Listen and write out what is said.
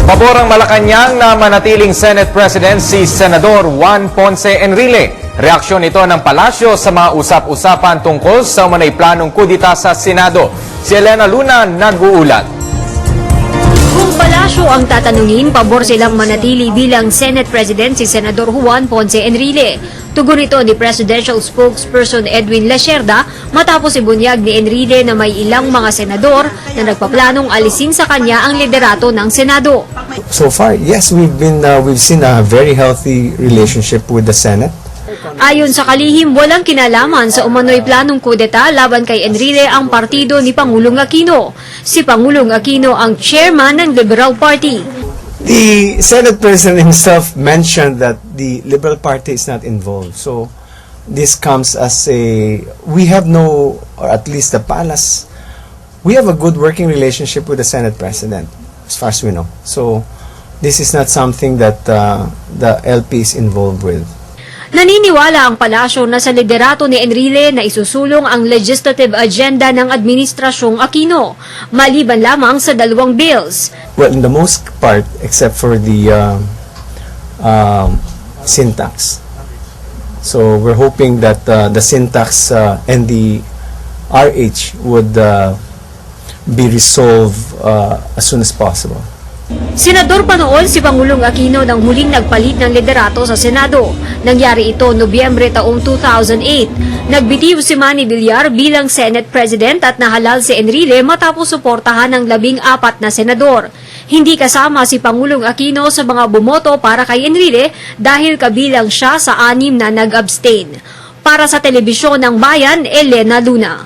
Pabor ang Malacanang na manatiling Senate President si Senador Juan Ponce Enrile. Reaksyon ito ng palasyo sa mga usap-usapan tungkol sa umanay planong kudita sa Senado. Si Elena Luna nag-uulat. Kung palasyo ang tatanungin, pabor silang manatili bilang Senate President si Senador Juan Ponce Enrile. Tugon ito ni Presidential Spokesperson Edwin Lacerda matapos ibunyag ni Enrile na may ilang mga senador na nagpaplanong alisin sa kanya ang liderato ng Senado. So far, yes, we've seen a very healthy relationship with the Senate. Ayon sa kalihim, walang kinalaman sa umano'y planong kudeta laban kay Enrile ang partido ni Pangulong Aquino. Si Pangulong Aquino ang chairman ng Liberal Party. The Senate President himself mentioned that the Liberal Party is not involved. So this comes as we have no, or at least the palace, we have a good working relationship with the Senate President, as far as we know. So this is not something that the LP is involved with. Naniniwala ang palasyo na sa liderato ni Enrile na isusulong ang legislative agenda ng Administrasyong Aquino, maliban lamang sa dalawang bills. Well, in the most part, except for the syntax. So we're hoping that the syntax and the RH would be resolved as soon as possible. Senador pa noon si Pangulong Aquino nang huling nagpalit ng liderato sa Senado. Nangyari ito Nobyembre taong 2008. Nagbitiw si Manny Villar bilang Senate President at nahalal si Enrile matapos suportahan ng 14 na senador. Hindi kasama si Pangulong Aquino sa mga bumoto para kay Enrile dahil kabilang siya sa 6 na nag-abstain. Para sa Telebisyon ng Bayan, Elena Luna.